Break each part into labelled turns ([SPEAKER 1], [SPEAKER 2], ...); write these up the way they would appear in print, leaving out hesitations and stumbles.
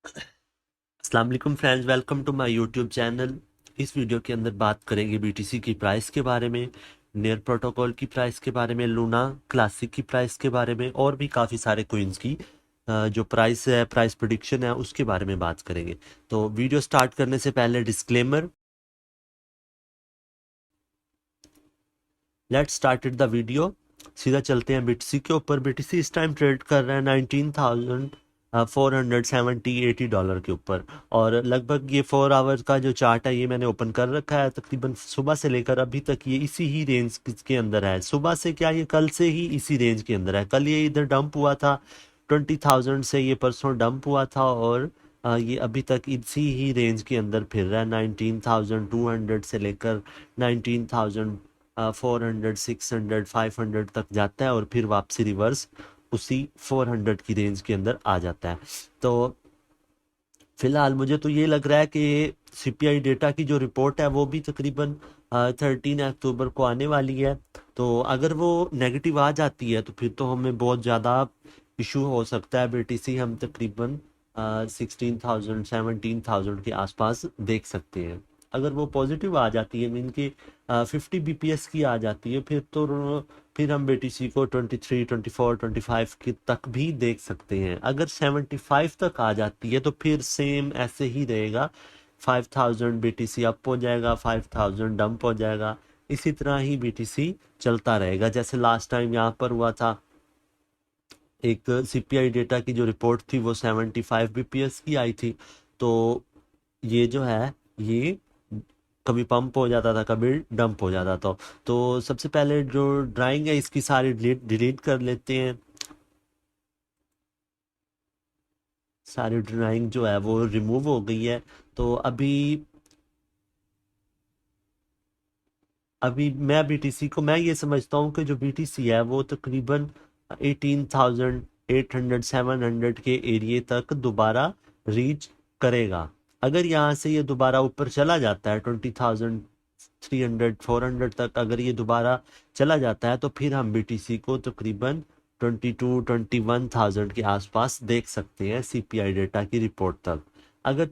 [SPEAKER 1] अस्सलाम वालेकुम friends, welcome to my YouTube channel. इस वीडियो के अंदर बात करेंगे बीटीसी की प्राइस के बारे में, नेयर प्रोटोकॉल की प्राइस के बारे में, लूना क्लासिक की प्राइस के बारे में और भी काफ़ी सारे कोइंस की जो प्राइस है, प्राइस प्रेडिक्शन है, उसके बारे में बात करेंगे। तो वीडियो स्टार्ट करने से पहले disclaimer, let's started the video. सीधा चलते हैं बीटीसी के ऊपर। बीटीसी इस टाइम ट्रेड कर रहा है 19,470-80 डॉलर के ऊपर, और लगभग ये 4 आवर्स का जो चार्ट है ये मैंने ओपन कर रखा है। तकरीबन सुबह से लेकर अभी तक ये इसी ही रेंज के अंदर है। सुबह से क्या, ये कल से ही इसी रेंज के अंदर है। कल ये इधर डंप हुआ था 20,000 से, ये परसों डंप हुआ था, और ये अभी तक इसी ही रेंज के अंदर फिर रहा है। 19,200 से लेकर 19,000 400 600 500 तक जाता है और फिर वापसी रिवर्स उसी 400 की रेंज के अंदर आ जाता है। तो फिलहाल मुझे तो ये लग रहा है कि सीपीआई डेटा की जो रिपोर्ट है वो भी तकरीबन 13 अक्टूबर को आने वाली है। तो अगर वो नेगेटिव आ जाती है तो फिर तो हमें बहुत ज़्यादा इशू हो सकता है। बीटीसी हम तकरीबन 16,000 17,000 के आसपास देख सकते हैं। अगर वो पॉजिटिव आ जाती है, मीन कि 50 बीपीएस की आ जाती है, फिर हम बीटीसी को 23 24 25 की तक भी देख सकते हैं। अगर 75 तक आ जाती है तो फिर सेम ऐसे ही रहेगा। 5,000 बीटीसी अप हो जाएगा, 5,000 डंप हो जाएगा। इसी तरह ही बीटीसी चलता रहेगा जैसे लास्ट टाइम यहाँ पर हुआ था। एक सीपीआई डेटा की जो रिपोर्ट थी वो 75 बीपीएस की आई थी। तो ये जो है, ये कभी पंप हो जाता था, कभी डंप हो जाता था। तो सबसे पहले जो ड्राइंग है इसकी सारी डिलीट कर लेते हैं। सारी ड्राइंग जो है वो रिमूव हो गई है। तो अभी अभी मैं ये समझता हूँ कि जो बीटीसी है वो तकरीबन 18,800 700 के एरिए तक दोबारा रीच करेगा। अगर यहाँ से ये दोबारा ऊपर चला जाता है 20,300 400 तक, अगर ये दोबारा चला जाता है तो फिर हम बीटीसी को तकरीबन 22 21,000 के आसपास देख सकते हैं सीपीआई डेटा की रिपोर्ट तक। अगर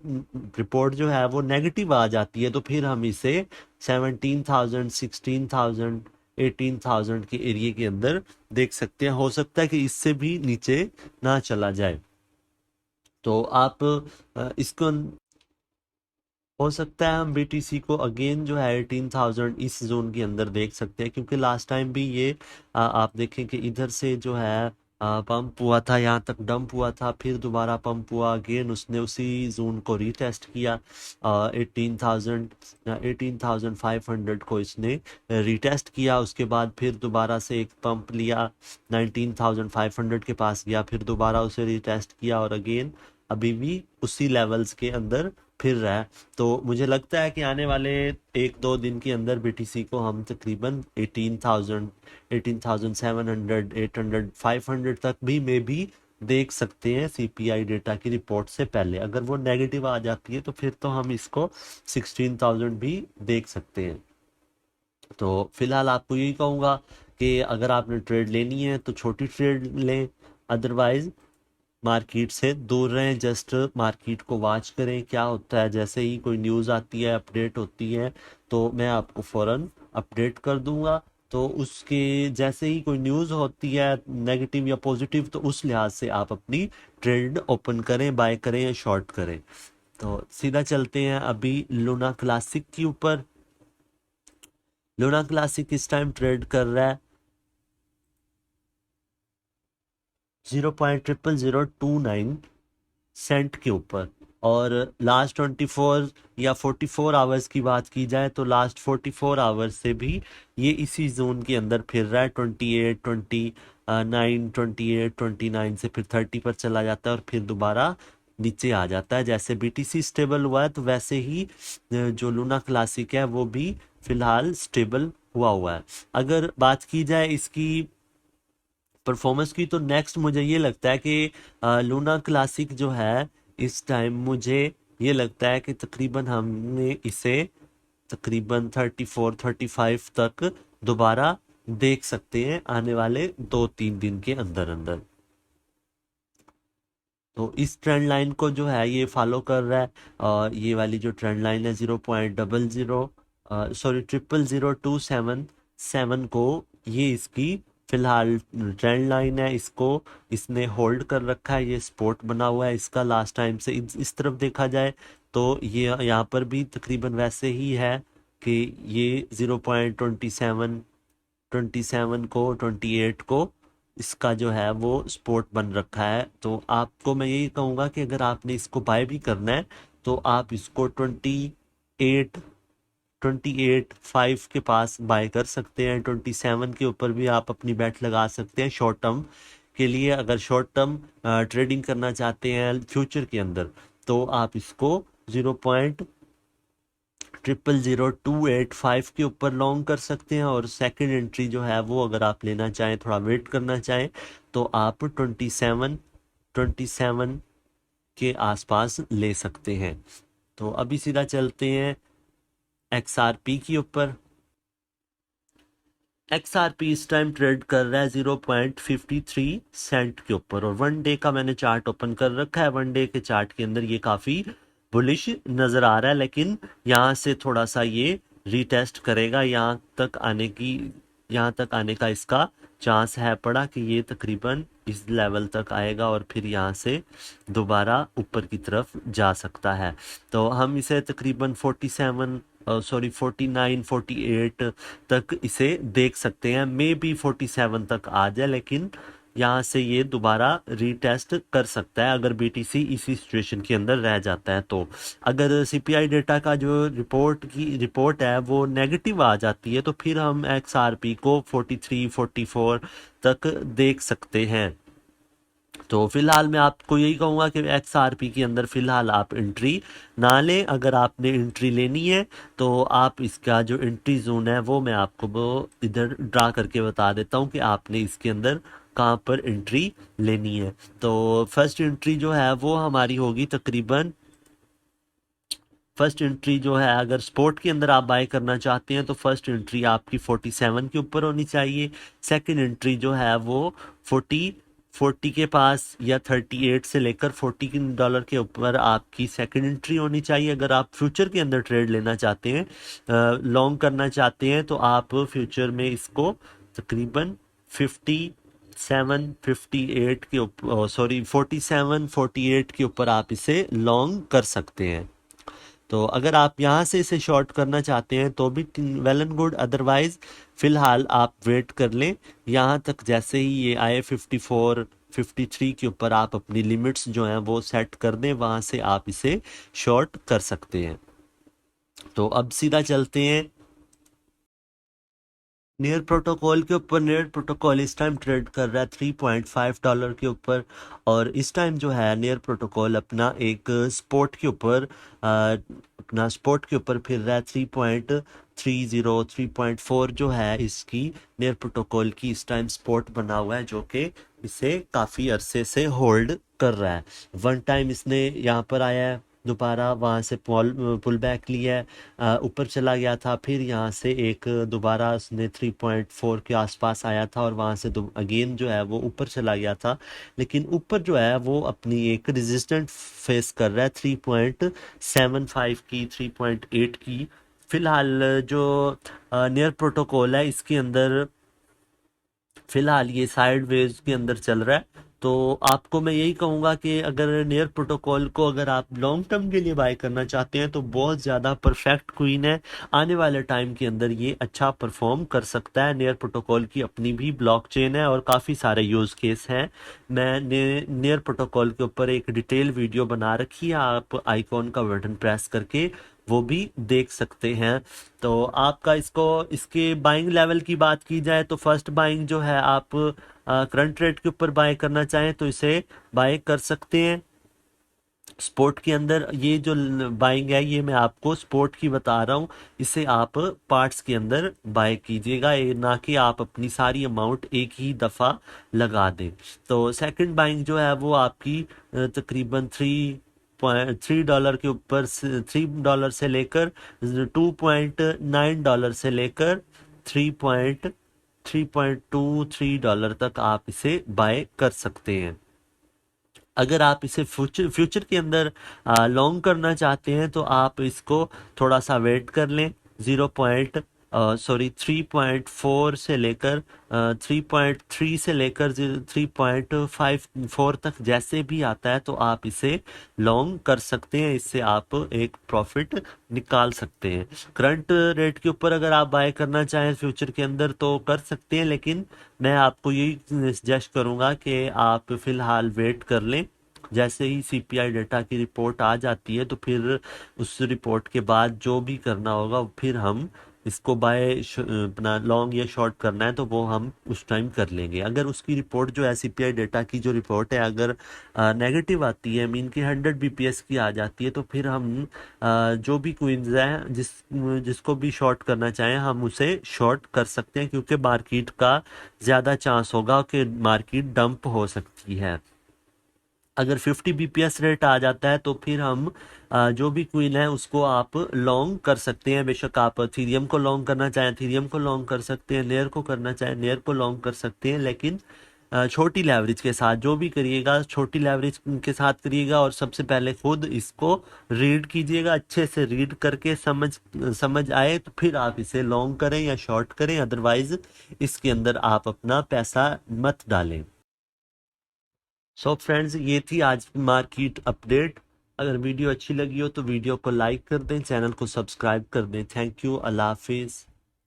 [SPEAKER 1] रिपोर्ट जो है वो नेगेटिव आ जाती है तो फिर हम इसे 17,000 16,000 18,000 के एरिया के अंदर देख सकते हैं। हो सकता है कि इससे भी नीचे ना चला जाए। तो आप इसको, हो सकता है हम बीटीसी को अगेन जो है 18,000 इस जोन के अंदर देख सकते हैं, क्योंकि लास्ट टाइम भी ये आप देखें कि इधर से जो है पंप हुआ था, यहाँ तक डंप हुआ था, फिर दोबारा पंप हुआ अगेन, उसने उसी जोन को रीटेस्ट किया। 18,500 को इसने रीटेस्ट किया। उसके बाद फिर दोबारा से एक पंप लिया, 19,500 के पास गया, फिर दोबारा उसे रीटेस्ट किया, और अगेन अभी भी उसी लेवल्स के अंदर फिर रहा है। तो मुझे लगता है कि आने वाले 1 2 दिन के अंदर बीटीसी को हम तकरीबन 18,000 18,700 800 500 तक भी मे भी देख सकते हैं सीपीआई डेटा की रिपोर्ट से पहले। अगर वो नेगेटिव आ जाती है तो फिर तो हम इसको 16,000 भी देख सकते हैं। तो फिलहाल आपको यही कहूँगा कि अगर आपने ट्रेड लेनी है तो छोटी ट्रेड लें, अदरवाइज मार्केट से दूर रहें। जस्ट मार्केट को वॉच करें क्या होता है। जैसे ही कोई न्यूज़ आती है, अपडेट होती है, तो मैं आपको फ़ौरन अपडेट कर दूंगा। तो उसके जैसे ही कोई न्यूज़ होती है नेगेटिव या पॉजिटिव, तो उस लिहाज से आप अपनी ट्रेड ओपन करें, बाय करें या शॉर्ट करें। तो सीधा चलते हैं अभी लूना क्लासिक के ऊपर। लूना क्लासिक इस टाइम ट्रेड कर रहा है 0.00029 के ऊपर। और लास्ट 24 या 44 आवर्स की बात की जाए तो लास्ट 44 आवर्स से भी ये इसी जोन के अंदर फिर रहा है। 28 29 से फिर 30 पर चला जाता है और फिर दोबारा नीचे आ जाता है। जैसे बीटीसी स्टेबल हुआ है तो वैसे ही जो लूना क्लासिक है वो भी फिलहाल स्टेबल हुआ है। अगर बात की जाए इसकी परफॉर्मेंस की, तो नेक्स्ट मुझे ये लगता है कि लूना क्लासिक जो है इस टाइम मुझे ये लगता है कि तकरीबन हमने इसे तकरीबन 34 35 तक दोबारा देख सकते हैं आने वाले 2 3 दिन के अंदर अंदर। तो इस ट्रेंड लाइन को जो है ये फॉलो कर रहा है, और ये वाली जो ट्रेंड लाइन है 0.00 सॉरी 0.00277 को, ये इसकी फिलहाल ट्रेंड लाइन है, इसको इसने होल्ड कर रखा है, ये सपोर्ट बना हुआ है इसका लास्ट टाइम से। इस तरफ देखा जाए तो ये यहाँ पर भी तकरीबन वैसे ही है कि ये 0.27 को 28 को इसका जो है वो सपोर्ट बन रखा है। तो आपको मैं यही कहूँगा कि अगर आपने इसको बाय भी करना है तो आप इसको 28 के पास बाय कर सकते हैं। 27 के ऊपर भी आप अपनी बेट लगा सकते हैं शॉर्ट टर्म के लिए। अगर शॉर्ट टर्म ट्रेडिंग करना चाहते हैं फ्यूचर के अंदर तो आप इसको 0.000285 के ऊपर लॉन्ग कर सकते हैं, और सेकंड एंट्री जो है वो अगर आप लेना चाहें, थोड़ा वेट करना चाहें, तो आप 27 के आसपास ले सकते हैं। तो अभी सीधा चलते हैं XRP के ऊपर। XRP इस टाइम ट्रेड कर रहा है 0.53 सेंट के ऊपर, और वन डे का मैंने चार्ट ओपन कर रखा है। वन डे के चार्ट के अंदर ये काफ़ी बुलिश नज़र आ रहा है, लेकिन यहाँ से थोड़ा सा ये रीटेस्ट करेगा, यहाँ तक आने का इसका चांस है पड़ा कि ये तकरीबन इस लेवल तक आएगा और फिर यहाँ से दोबारा ऊपर की तरफ जा सकता है। तो हम इसे तकरीबन 49 48 तक इसे देख सकते हैं, मे बी 47 तक आ जाए, लेकिन यहाँ से ये दोबारा रीटेस्ट कर सकता है अगर बीटीसी इसी सिचुएशन के अंदर रह जाता है। तो अगर सीपीआई डेटा का जो रिपोर्ट है वो नेगेटिव आ जाती है तो फिर हम XRP को 43 44 तक देख सकते हैं। तो फिलहाल मैं आपको यही कहूँगा कि XRP के अंदर फिलहाल आप एंट्री ना लें। अगर आपने एंट्री लेनी है तो आप इसका जो एंट्री जोन है वो मैं आपको वो इधर ड्रा करके बता देता हूँ कि आपने इसके अंदर कहाँ पर एंट्री लेनी है। तो फर्स्ट एंट्री जो है वो हमारी होगी तकरीबन, फर्स्ट एंट्री जो है अगर स्पोर्ट के अंदर आप बाय करना चाहते हैं तो फर्स्ट एंट्री आपकी 47 के ऊपर होनी चाहिए। सेकंड एंट्री जो है वो 40 के पास या 38 से लेकर $40 के ऊपर आपकी सेकंड एंट्री होनी चाहिए। अगर आप फ्यूचर के अंदर ट्रेड लेना चाहते हैं, लॉन्ग करना चाहते हैं, तो आप फ्यूचर में इसको तकरीबन 58 के ऊपर 47 48 के ऊपर आप इसे लॉन्ग कर सकते हैं। तो अगर आप यहाँ से इसे शॉर्ट करना चाहते हैं तो भी वेल एंड गुड, अदरवाइज फिलहाल आप वेट कर लें। यहाँ तक जैसे ही ये आए 54 53 के ऊपर आप अपनी लिमिट्स जो हैं वो सेट कर दें, वहाँ से आप इसे शॉर्ट कर सकते हैं। तो अब सीधा चलते हैं नियर प्रोटोकॉल के ऊपर। नियर प्रोटोकॉल इस टाइम ट्रेड कर रहा है $3.5 के ऊपर, और इस टाइम जो है नियर प्रोटोकॉल अपना एक स्पोर्ट के ऊपर फिर रहा है 3.30 3.4 जो है इसकी नियर प्रोटोकॉल की इस टाइम सपोर्ट बना हुआ है, जो कि इसे काफ़ी अरसे से होल्ड कर रहा है। वन टाइम इसने यहाँ पर आया है, दोबारा वहाँ से पुल बैक लिया है, ऊपर चला गया था, फिर यहाँ से एक दोबारा उसने 3.4 के आसपास आया था और वहाँ से अगेन जो है वो ऊपर चला गया था, लेकिन ऊपर जो है वो अपनी एक रेजिस्टेंट फेस कर रहा है 3.75 की 3.8 की। फिलहाल जो नियर प्रोटोकॉल है इसके अंदर फिलहाल ये साइड वेज के अंदर चल रहा है। तो आपको मैं यही कहूँगा कि अगर नियर प्रोटोकॉल को अगर आप लॉन्ग टर्म के लिए बाय करना चाहते हैं तो बहुत ज़्यादा परफेक्ट क्वीन है। आने वाले टाइम के अंदर ये अच्छा परफॉर्म कर सकता है। नियर प्रोटोकॉल की अपनी भी ब्लॉकचेन है और काफ़ी सारे यूज़ केस हैं। मैंने नियर प्रोटोकॉल के ऊपर एक डिटेल वीडियो बना रखी है, आप आइकॉन का बटन प्रेस करके वो भी देख सकते हैं। तो आपका इसके बाइंग लेवल की बात की जाए तो फर्स्ट बाइंग जो है आप करंट रेट के ऊपर बाय करना चाहें तो इसे बाय कर सकते हैं। स्पोर्ट के अंदर ये जो बाइंग है ये मैं आपको स्पोर्ट की बता रहा हूँ, इसे आप पार्ट्स के अंदर बाय कीजिएगा, ना कि आप अपनी सारी अमाउंट एक ही दफ़ा लगा दें। तो सेकंड बाइंग जो है वो आपकी तकरीबन $3 के ऊपर $3 से लेकर $2.9 से लेकर 3.2 $3 तक आप इसे बाय कर सकते हैं। अगर आप इसे फ्यूचर के अंदर लॉन्ग करना चाहते हैं तो आप इसको थोड़ा सा वेट कर लें। 3.4 से लेकर 3.3 से लेकर 3.54 तक जैसे भी आता है तो आप इसे लॉन्ग कर सकते हैं, इससे आप एक प्रॉफिट निकाल सकते हैं। करंट रेट के ऊपर अगर आप बाय करना चाहें फ्यूचर के अंदर तो कर सकते हैं, लेकिन मैं आपको यही सजेस्ट करूंगा कि आप फिलहाल वेट कर लें। जैसे ही सीपीआई डेटा की रिपोर्ट आ जाती है तो फिर उस रिपोर्ट के बाद जो भी करना होगा फिर हम इसको बाय अपना लॉन्ग या शॉर्ट करना है तो वो हम उस टाइम कर लेंगे। अगर उसकी रिपोर्ट जो है सीपीआई डेटा की जो रिपोर्ट है अगर नेगेटिव आती है, मीन की 100 बीपीएस की आ जाती है, तो फिर हम जो भी क्वींस है जिसको भी शॉर्ट करना चाहें हम उसे शॉर्ट कर सकते हैं, क्योंकि मार्केट का ज़्यादा चांस होगा कि मार्केट डंप हो सकती है। अगर 50 बीपीएस रेट आ जाता है तो फिर हम जो भी क्वीन है उसको आप लॉन्ग कर सकते हैं। बेशक आप थीरियम को लॉन्ग करना चाहें थीरियम को लॉन्ग कर सकते हैं, नेयर को करना चाहें नेयर को लॉन्ग कर सकते हैं, लेकिन छोटी लेवरेज के साथ जो भी करिएगा छोटी लेवरेज के साथ करिएगा। और सबसे पहले खुद इसको रीड कीजिएगा, अच्छे से रीड करके समझ आए तो फिर आप इसे लॉन्ग करें या शॉर्ट करें, अदरवाइज इसके अंदर आप अपना पैसा मत डालें। सो फ्रेंड्स, ये थी आज की मार्केट अपडेट। अगर वीडियो अच्छी लगी हो तो वीडियो को लाइक कर दें, चैनल को सब्सक्राइब कर दें। थैंक यू, अल्लाह हाफिज़।